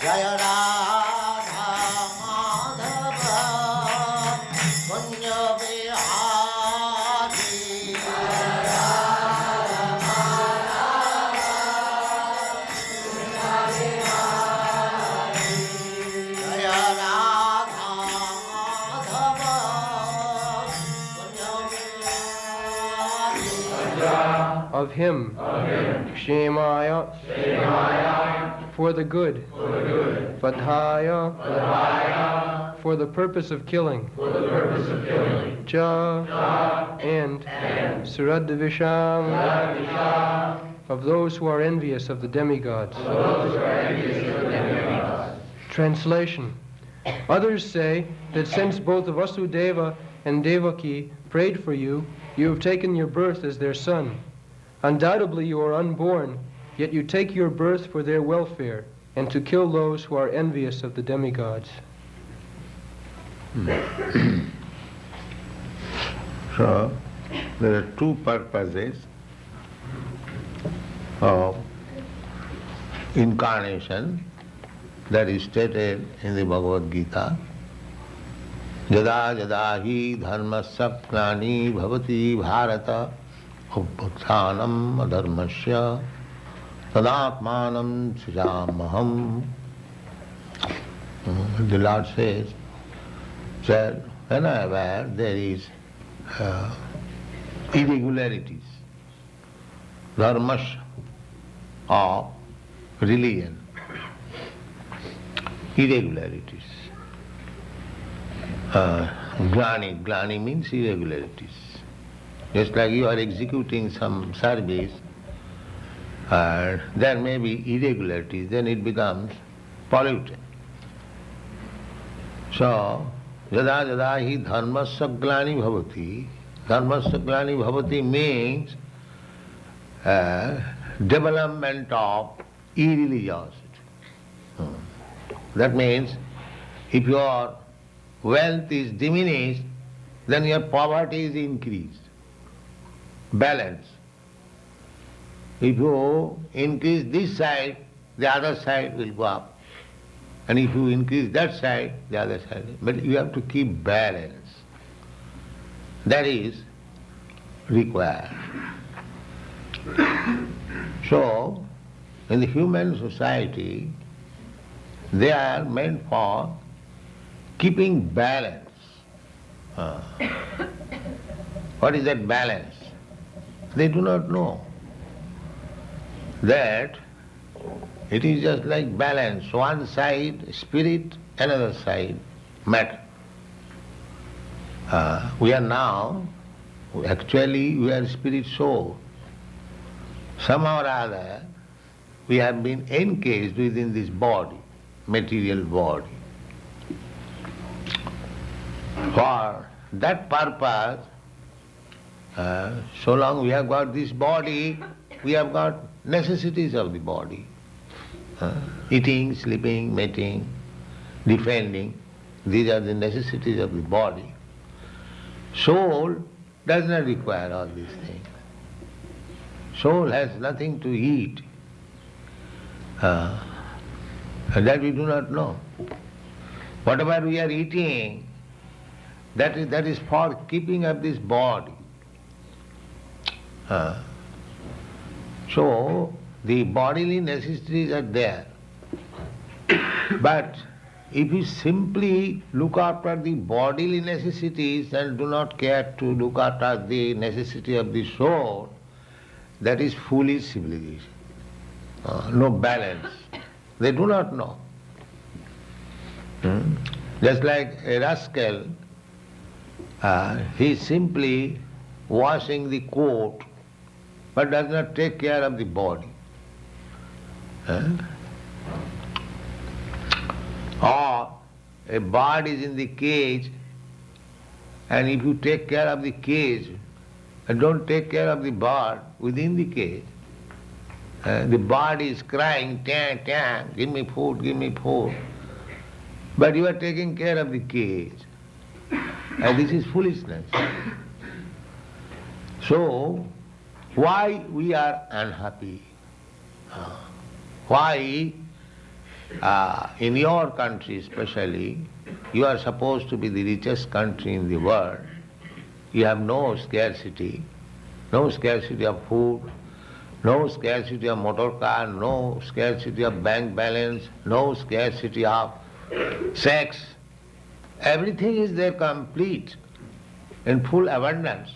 Jaya Radha Madhava Kunya Bihari Jaya Radha Madhava Kunya Bihari Of him, Kshemaya, for the good, Vadhaya, for the purpose of killing, Cha, and Suradvisham, of those who are envious of the demigods. Translation. Others say that since both Vasudeva and Devaki prayed for you, you have taken your birth as their son. Undoubtedly you are unborn, yet you take your birth for their welfare and to kill those who are envious of the demigods. So, there are two purposes of incarnation that is stated in the Bhagavad Gita. Jada jada hi dharmasya klani bhavati bharata upputhanam adharmasya tadatmanam sujamaham. The Lord says that whenever there is irregularities, dharmasya of religion, irregularities. Glani means irregularities. Just like you are executing some service, there may be irregularities, then it becomes polluted. So, jada jada hi dharmasya glani bhavati. Dharmasya glani bhavati means development of irreligiosity. That means if your wealth is diminished, then your poverty is increased. Balance. If you increase this side, the other side will go up. And if you increase that side, the other side. But you have to keep balance. That is required. So, in the human society, they are meant for keeping balance. What is that balance? They do not know. That it is just like balance. One side spirit, another side matter. We are now, actually we are spirit soul. Somehow or other, we have been encased within this body, material body. For that purpose, so long we have got this body, we have got necessities of the body. Eating, sleeping, mating, defending, these are the necessities of the body. Soul does not require all these things. Soul has nothing to eat. And that we do not know. Whatever we are eating, that is for keeping up this body. So, the bodily necessities are there. But if you simply look after the bodily necessities and do not care to look after the necessity of the soul, that is foolish civilization. No balance. They do not know. Just like a rascal, he is simply washing the coat but does not take care of the body. Or a bird is in the cage, and if you take care of the cage and don't take care of the bird within the cage, the bird is crying, tang, tang, give me food, give me food. But you are taking care of the cage. And this is foolishness. So, why we are unhappy? Why in your country especially, you are supposed to be the richest country in the world. You have no scarcity of food, no scarcity of motor car, no scarcity of bank balance, no scarcity of sex. Everything is there complete, in full abundance.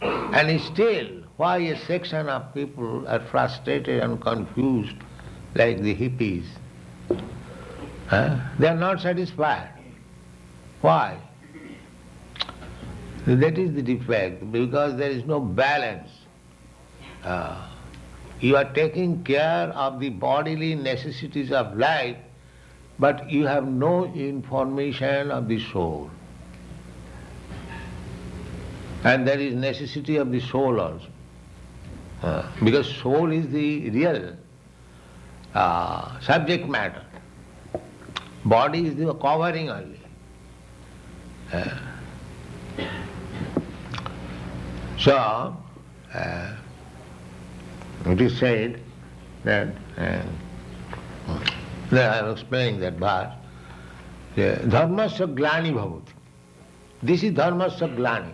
And still, why a section of people are frustrated and confused like the hippies? They are not satisfied. Why? That is the defect, because there is no balance. You are taking care of the bodily necessities of life, but you have no information of the soul. And there is necessity of the soul also. Because soul is the real subject matter. Body is the covering only. So, it is said that, I am explaining that verse, dharmasya glani bhavati. This is dharmasya glani.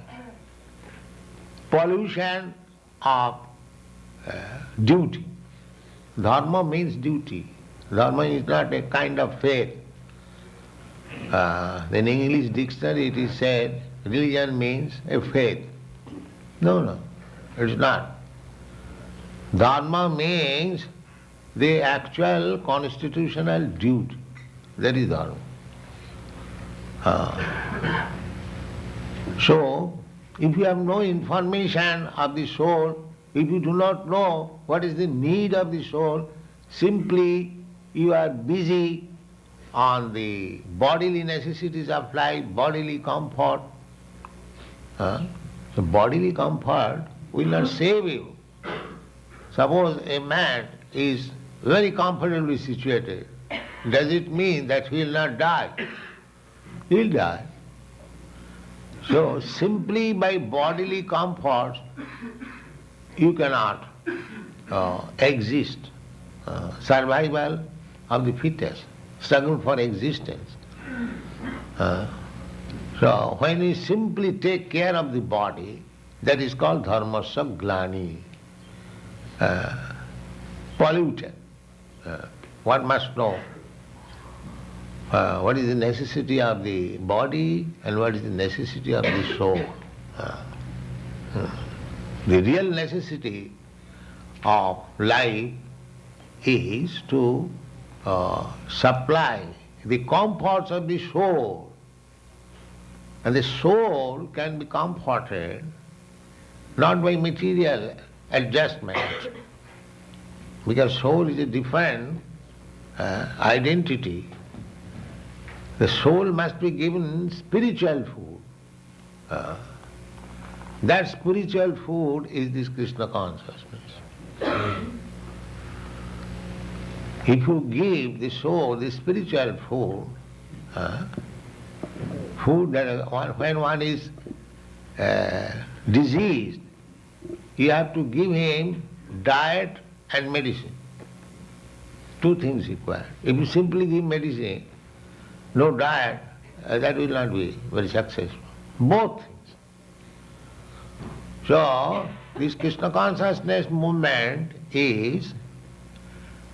Pollution of duty. Dharma means duty. Dharma is not a kind of faith. In English dictionary it is said religion means a faith. No, it is not. Dharma means the actual constitutional duty. That is dharma. So, if you have no information of the soul, if you do not know what is the need of the soul, simply you are busy on the bodily necessities of life, bodily comfort. So bodily comfort will not save you. Suppose a man is very comfortably situated, does it mean that he will not die? He will die. So simply by bodily comforts you cannot exist. Survival of the fittest, struggle for existence. So when you simply take care of the body, that is called dharmasya glani, polluted. One must know what is the necessity of the body and what is the necessity of the soul. The real necessity of life is to supply the comforts of the soul. And the soul can be comforted not by material adjustment, because soul is a different identity. The soul must be given spiritual food. That spiritual food is this Krishna consciousness. If you give the soul the spiritual food, food that when one is diseased, you have to give him diet and medicine. Two things required. If you simply give medicine, no diet, that will not be very successful. Both things. So, this Krishna consciousness movement is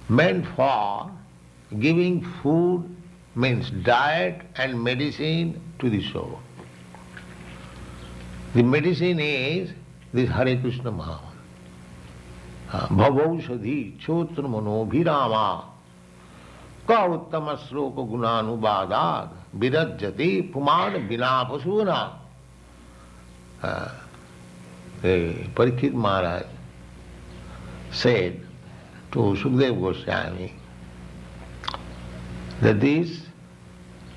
meant for giving food, means diet and medicine to the soul. The medicine is this Hare Krishna Mahamantra. Bhavaushadhi chotra mano bhirama ka uttama sloka gunanubadad virajyati puman vinapasuna. Parikshit Maharaj said to Sukadeva Goswami that this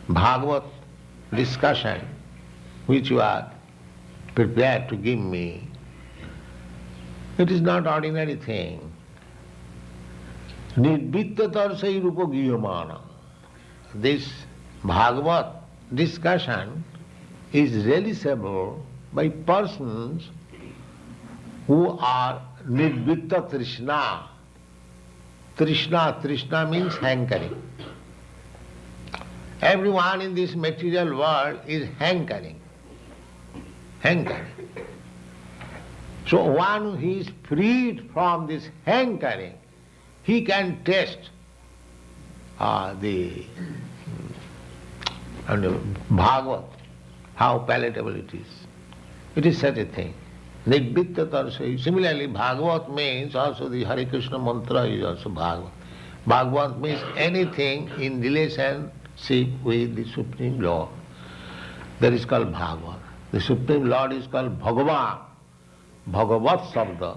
Bhagavat discussion which you are prepared to give me, it is not ordinary thing. Nirvitta tarsai rupa giyamana. This Bhagavat discussion is realizable by persons who are nirvitta trishna. Trishna. Trishna means hankering. Everyone in this material world is hankering. Hankering. So one who is freed from this hankering, he can taste the Bhagavat, how palatable it is. It is such a thing. Nibbitta tarsai. Similarly, Bhagavat means also the Hare Krishna mantra is also Bhagavat. Bhagavat means anything in relationship with the Supreme Lord. That is called Bhagavat. The Supreme Lord is called Bhagavan, Bhagavat Sabda.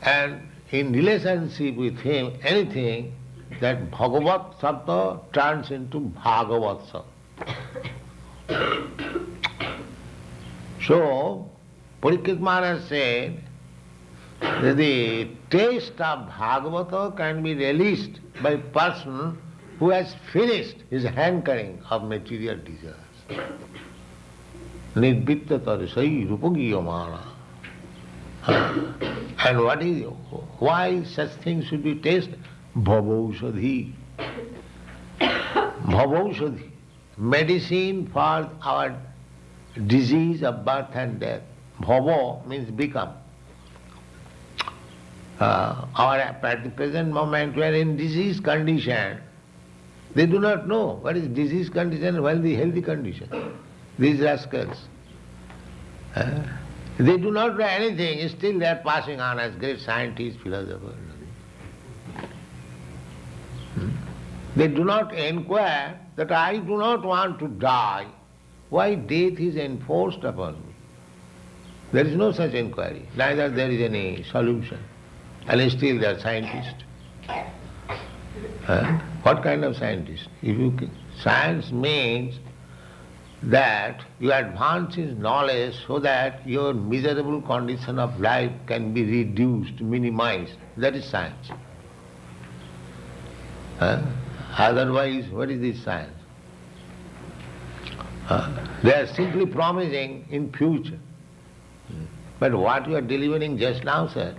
And in relationship with him, anything, that Bhagavat Sabda turns into Bhagavat Sabda. So, Parikshit Maharaj said that the taste of Bhagavata can be relished by a person who has finished his hankering of material desires. Nirvitta tarisai rupagiyamana. And why such things should be tasted? Bhavaushadhi. Bhavaushadhi. Medicine for our disease of birth and death. Bhava means become. At the present moment we are in disease condition. They do not know what is disease condition and what is the healthy condition. These rascals. They do not know anything, still they are passing on as great scientists, philosophers. They do not inquire that I do not want to die. Why death is enforced upon me? There is no such inquiry, neither there is any solution. And still they are scientists. What kind of scientist? Science means that you advance in knowledge so that your miserable condition of life can be reduced, minimized. That is science. Otherwise, what is this science? They are simply promising in future. But what you are delivering just now, sir,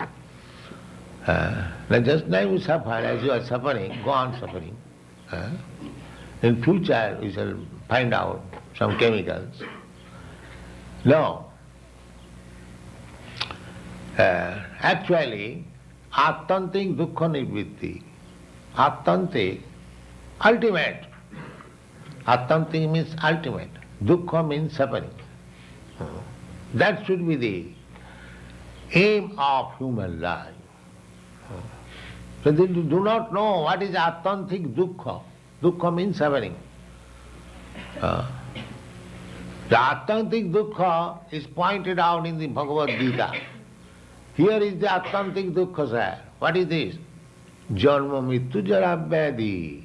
just now you suffer, as you are suffering, go on suffering. In future we shall find out some chemicals. No. Actually, attantik dukkha nivritti. Attantik, ultimate. Attantik means ultimate. Dukkha means suffering. That should be the aim of human life. So they do not know what is attantik dukkha. Dukkha means suffering. The attantik dukkha is pointed out in the Bhagavad Gita. Here is the attantik dukkha, sir. What is this? Janma mittu jara vyadhi.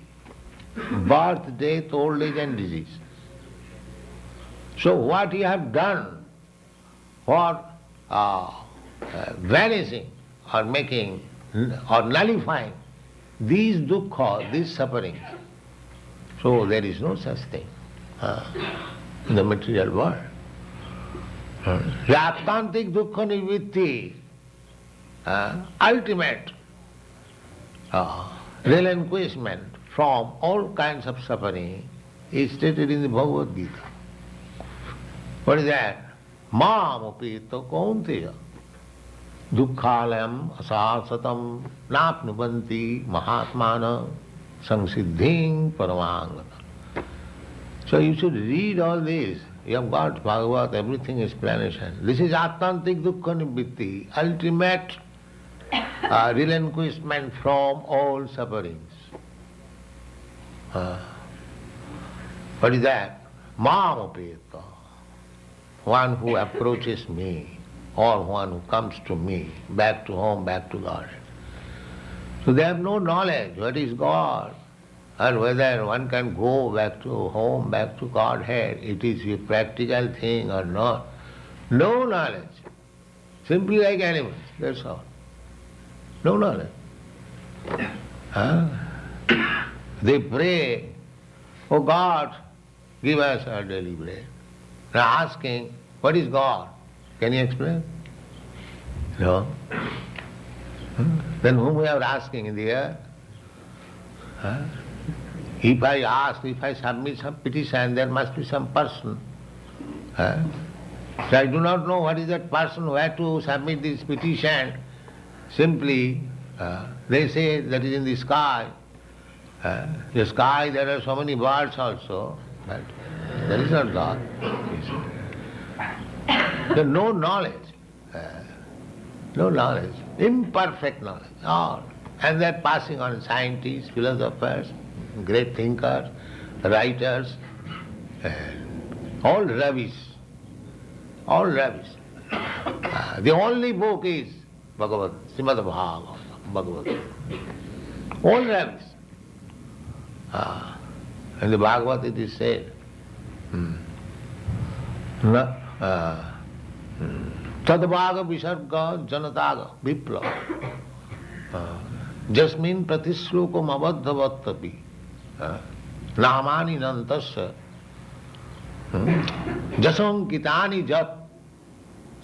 Birth, death, old age and disease. So what you have done for vanishing or making or nullifying these dukkha, these sufferings. So there is no such thing in the material world. Attantik dukkha nivritti, ultimate relinquishment from all kinds of suffering is stated in the Bhagavad Gita. What is that? Mam apita kaunteya dukkhalayam asasatam napnubanti mahatmana samsiddhing paramangata. So you should read all this. You have got Bhagavad, everything explanation. This is attantik dukkha nivritti, ultimate relinquishment from all sufferings. What is that? Mam apita. One who approaches me, or one who comes to me, back to home, back to God. So they have no knowledge what is God, and whether one can go back to home, back to Godhead, it is a practical thing or not. No knowledge. Simply like animals, that's all. No knowledge. They pray, oh God, give us our daily bread. They are asking, what is God? Can you explain? No. Then whom we are asking in the air? Huh? If I submit some petition, there must be some person. Huh? So I do not know what is that person where to submit this petition. Simply, they say that is in the sky. The sky, there are so many birds also, but that is not God. There is no knowledge. No knowledge. Imperfect knowledge. All. And they are passing on scientists, philosophers, great thinkers, writers, all rubbish. All rubbish. The only book is Bhagavad, Srimad Bhagavad. All rubbish. In the Bhagavad it is said, Tadvaga Visarga Janataga Vipla Jasmin Pratishlokam Abadhavatapi Namani Nantasya Jasam Kitani Jat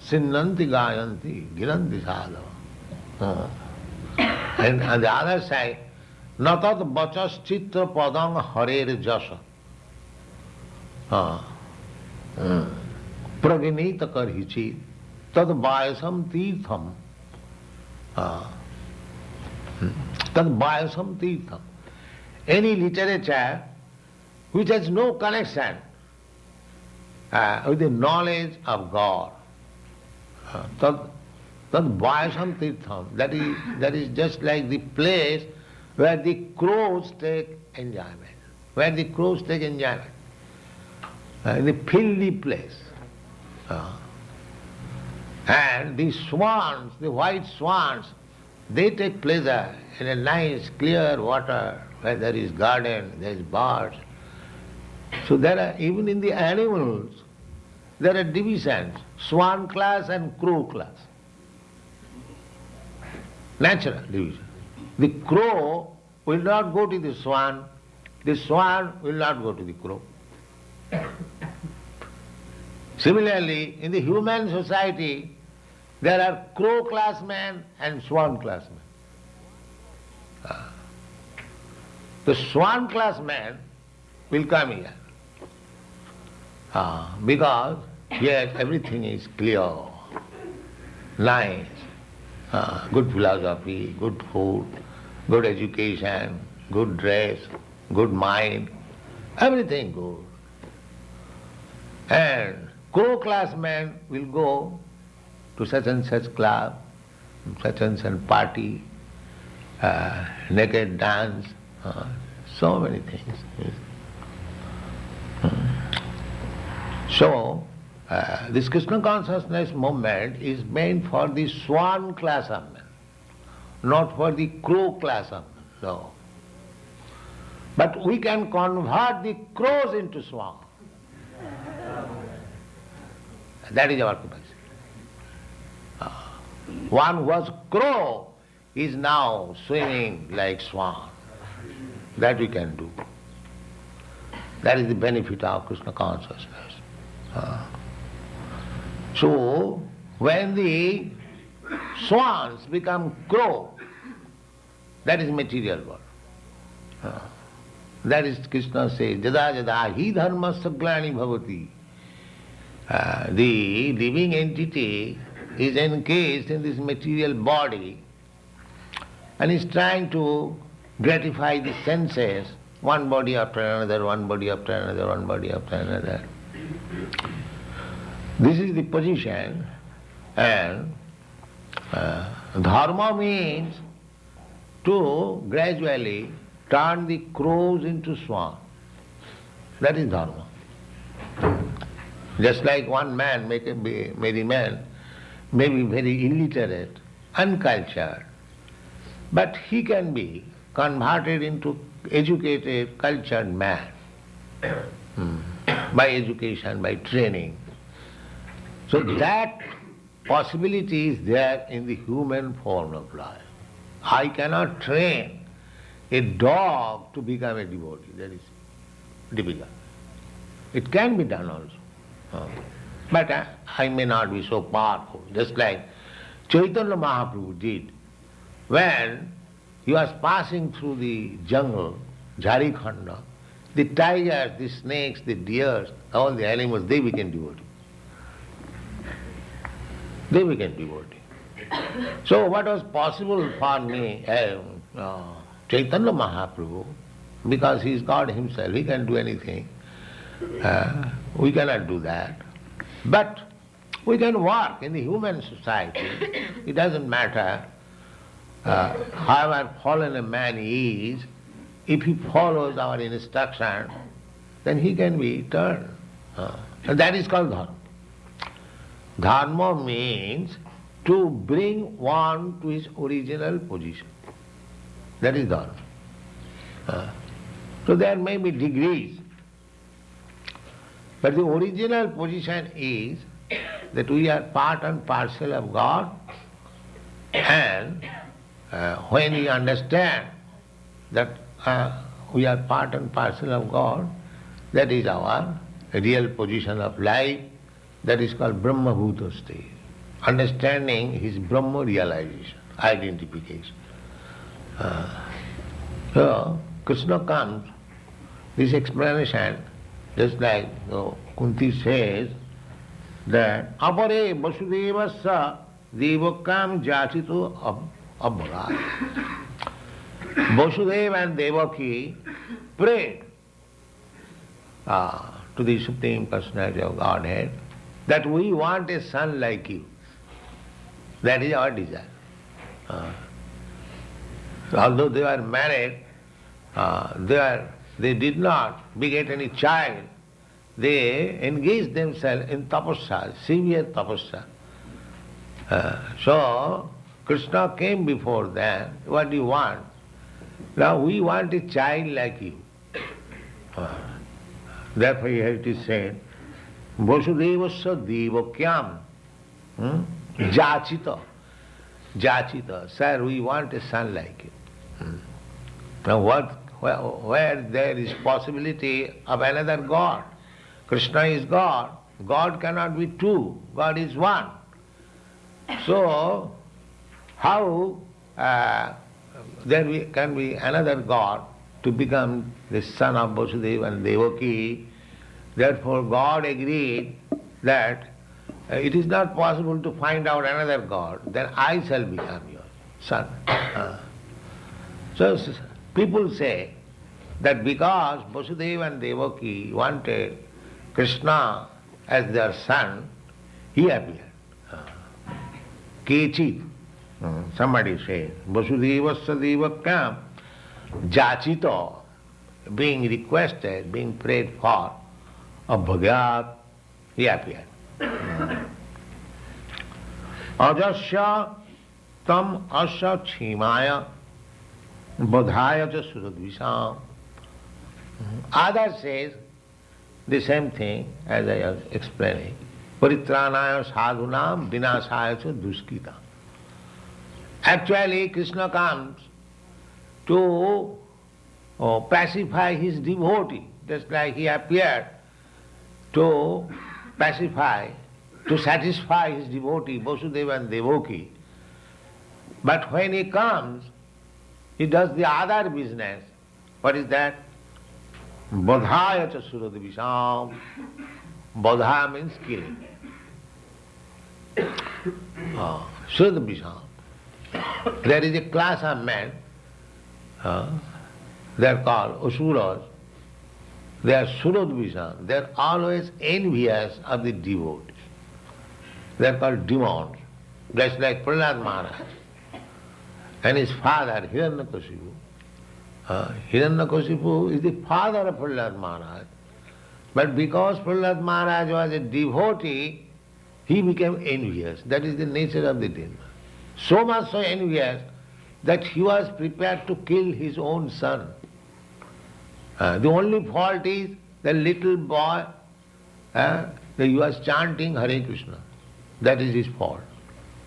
Sinnanti Gayanti Giranti Sadhava. And on the other side, Natat Bachas Chitra Padang Harer Jasa Praginita Karhichi Tad Bayasam Tirtham Tad Bayasam Tirtham. Any literature which has no connection with the knowledge of God, Tad Bayasam Tirtham, that is just like the place where the crows take enjoyment. Where the crows take enjoyment. The filthy place. And the swans, the white swans, they take pleasure in a nice clear water where there is garden, there is birds. So there are, even in the animals, there are divisions, swan class and crow class. Natural division. The crow will not go to the swan will not go to the crow. Similarly, in the human society, there are crow class men and swan class men. The swan class man will come here because here everything is clear, nice, good philosophy, good food, good education, good dress, good mind, everything good. And crow class man will go to such and such club, such and such party, naked dance, so many things. So, this Krishna consciousness movement is meant for the swan class of men, not for the crow class of men, no. But we can convert the crows into swans. That is our capacity. One who was crow is now swimming like swan. That we can do. That is the benefit of Krishna consciousness. So, when the swans become crow, that is material world. That is Krishna says, Jada jada hi dharma saglani bhavati. The living entity is encased in this material body and is trying to gratify the senses, one body after another, one body after another, one body after another. This is the position, and dharma means to gradually turn the crows into swans. That is dharma. Just like one man, maybe man, may be very illiterate, uncultured, but he can be converted into educated, cultured man by education, by training. So that possibility is there in the human form of life. I cannot train a dog to become a devotee. That is difficult. It can be done also. But I may not be so powerful. Just like Chaitanya Mahaprabhu did. when he was passing through the jungle, Jharikhanda, the tigers, the snakes, the deers, all the animals, they became devotees. They became devotees. So what was possible for me, Chaitanya Mahaprabhu, because he is God himself, he can do anything. We cannot do that. But we can work in the human society. It doesn't matter however fallen a man is, if he follows our instruction, then he can be turned. And that is called dharma. Dharma means to bring one to his original position. That is dharma. So there may be degrees, but the original position is that we are part and parcel of God, and when we understand that we are part and parcel of God, that is our real position of life, that is called Brahma-bhuta state. Understanding his Brahma realization, identification. So Krishna comes, this explanation, just like Kunti says, that apare vasudevasya devakam jachito abhagat. Vasudeva and Devaki prayed to the Supreme Personality of Godhead that we want a son like you. That is our desire. Although they were married, they did not beget any child. They engaged themselves in tapasya, severe tapasya. So Krishna came before them. What do you want? Now we want a child like you. Therefore it is said, Vasudevasya devakyam jachita. Jachita. Sir, we want a son like you. Now where there is possibility of another God? Krishna is God. God cannot be two. God is one. So how there can be another God to become the son of Vasudeva and Devaki? Therefore God agreed that it is not possible to find out another God, then I shall become your son. So people say that because Vasudeva and Devaki wanted Krishna as their son, he appeared. Kechit, somebody says, Vasudevasya devakam jachito, being requested, being prayed for, abhagat, he appeared. Ajasya tam asya chimaya bodhaya cha suradvisham. Others says the same thing as I was explaining. Paritranaya sadhunam vinasaya cha duskita. Actually Krishna comes to pacify his devotee, just like he appeared to pacify, to satisfy his devotee, Vasudeva and Devaki. But when he comes, he does the other business. What is that? Bodhaya cha suradvisham. Bodha means killing. Suradvisham. There is a class of men, they are called asuras. They are suradvisham. They are always envious of the devotees. They are called demons. Just like Prahlad Maharaj and his father Hiranyakashipu. Hiranyakashipu is the father of Prahlad Maharaj. But because Prahlad Maharaj was a devotee, he became envious. That is the nature of the demon. So much so envious that he was prepared to kill his own son. The only fault is the little boy, he was chanting Hare Krishna. That is his fault.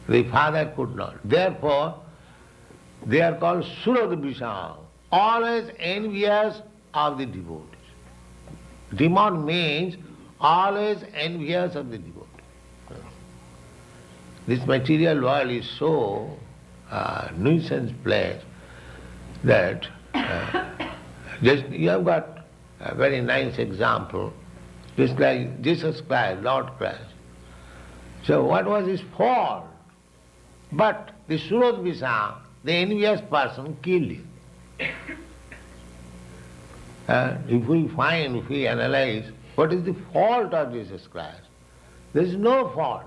The father could not. Therefore, they are called Suradvisham, always envious of the devotees. Demon means always envious of the devotee. This material world is so nuisance place that just you have got a very nice example, just like Jesus Christ, Lord Christ. So what was his fault? But the Surodvisa, the envious person, killed him. If we analyze what is the fault of Jesus Christ, there is no fault.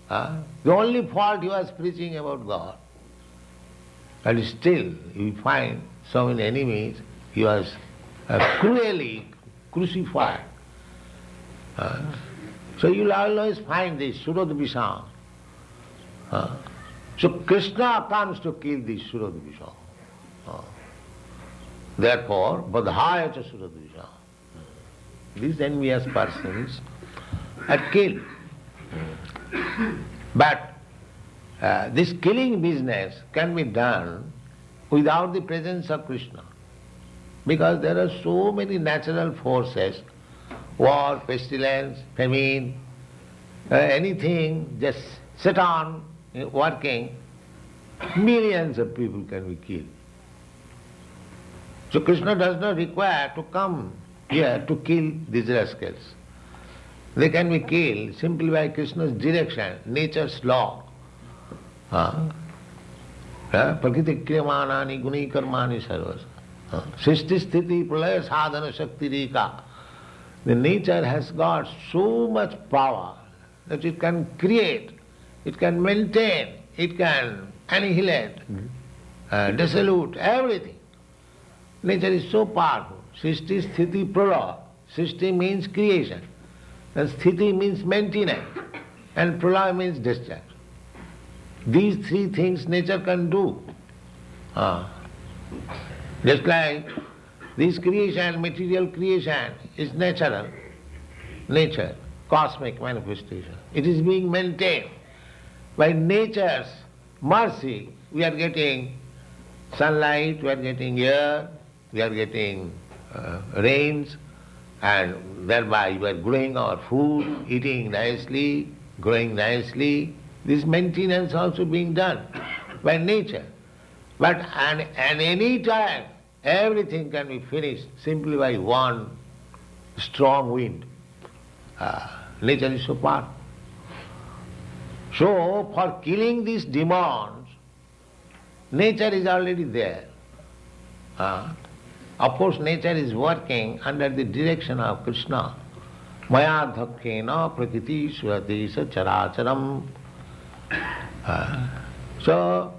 The only fault he was preaching about God. And still we find so many enemies, he was cruelly crucified. So you will always find this Surodvisa. So Krishna comes to kill this Surodvisa. Therefore, Badhaya cha Surodvisa. These envious persons are killed. But this killing business can be done without the presence of Krishna. Because there are so many natural forces, war, pestilence, famine, anything, just sit on working, millions of people can be killed. So Krishna does not require to come here to kill these rascals. They can be killed simply by Krishna's direction, nature's law. Prakriti kriyamanani guni karmani sarvas. Srishti sthiti pralaya sadhana shakti rika. The nature has got so much power that it can create, it can maintain, it can annihilate, dissolute everything. Nature is so powerful. Srishti sthiti pralaya. Srishti means creation. And sthiti means maintenance. And pralaya means discharge. These three things nature can do. Just like this creation, material creation is natural, nature, cosmic manifestation. It is being maintained. By nature's mercy, we are getting sunlight, we are getting air, we are getting rains, and thereby we are growing our food, eating nicely, growing nicely. This maintenance also being done by nature. But at any time, everything can be finished simply by one strong wind. Nature is so powerful. So, for killing these demons, nature is already there. Of course, nature is working under the direction of Krishna. Maya dhakkena prakriti surati sa characharam. So,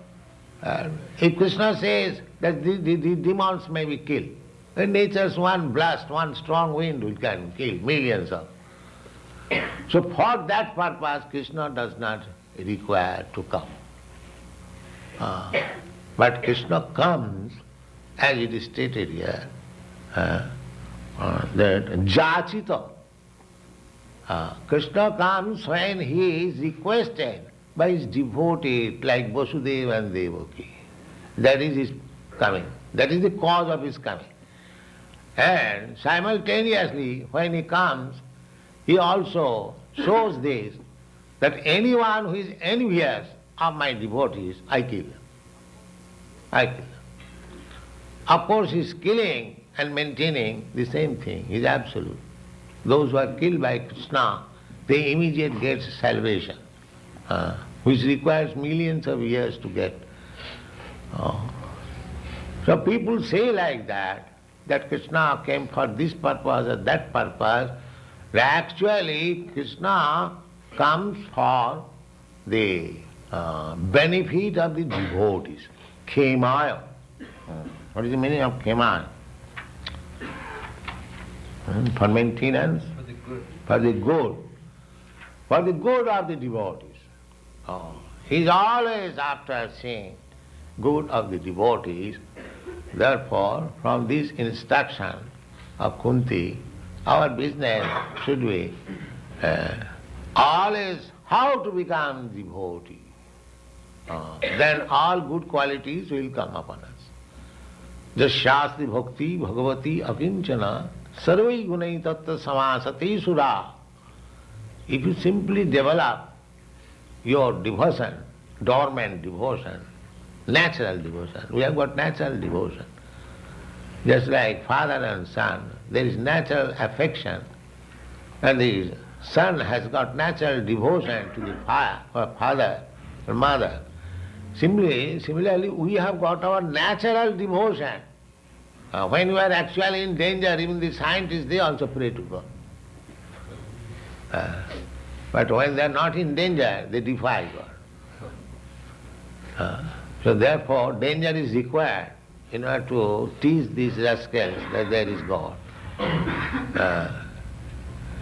if Krishna says that the demons may be killed, then nature's one blast, one strong wind can kill millions of. So for that purpose, Krishna does not require to come. But Krishna comes, as it is stated here, that jachita. Krishna comes when he is requested by his devotees like Vasudeva and Devaki. That is his coming. That is the cause of his coming. And simultaneously, when he comes, he also shows this, that anyone who is envious of my devotees, I kill. I kill. Of course, he is killing and maintaining the same thing. He is absolute. Those who are killed by Krishna, they immediately get salvation, which requires millions of years to get. So people say like that Krishna came for this purpose or that purpose. Actually, Krishna comes for the benefit of the devotees. Khemaya. What is the meaning of khemaya? For maintenance? For the good. For the good. For the good of the devotees. He is always after seeing good of the devotees. Therefore, from this instruction of Kunti, our business should be always how to become devotee. Then all good qualities will come upon us. Jasyasti bhakti bhagavati akinchana sarvai gunai tattva samasati sura. If you simply develop your devotion, dormant devotion, Natural devotion. We have got natural devotion. Just like father and son, there is natural affection, and the son has got natural devotion to the father or mother. Similarly, we have got our natural devotion. When we are actually in danger, even the scientists, they also pray to God. But when they are not in danger, they defy God. So therefore, danger is required in order to teach these rascals that there is God.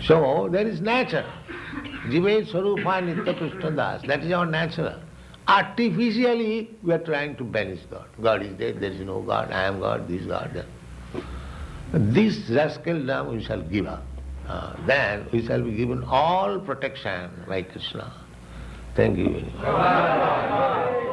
So there is nature. Jive Swarupa Nitya Krishna Das. That is our natural. Artificially, we are trying to banish God. God is dead, there is no God, I am God, this God. That. This rascaldom we shall give up. Then we shall be given all protection by Krishna. Thank you very much.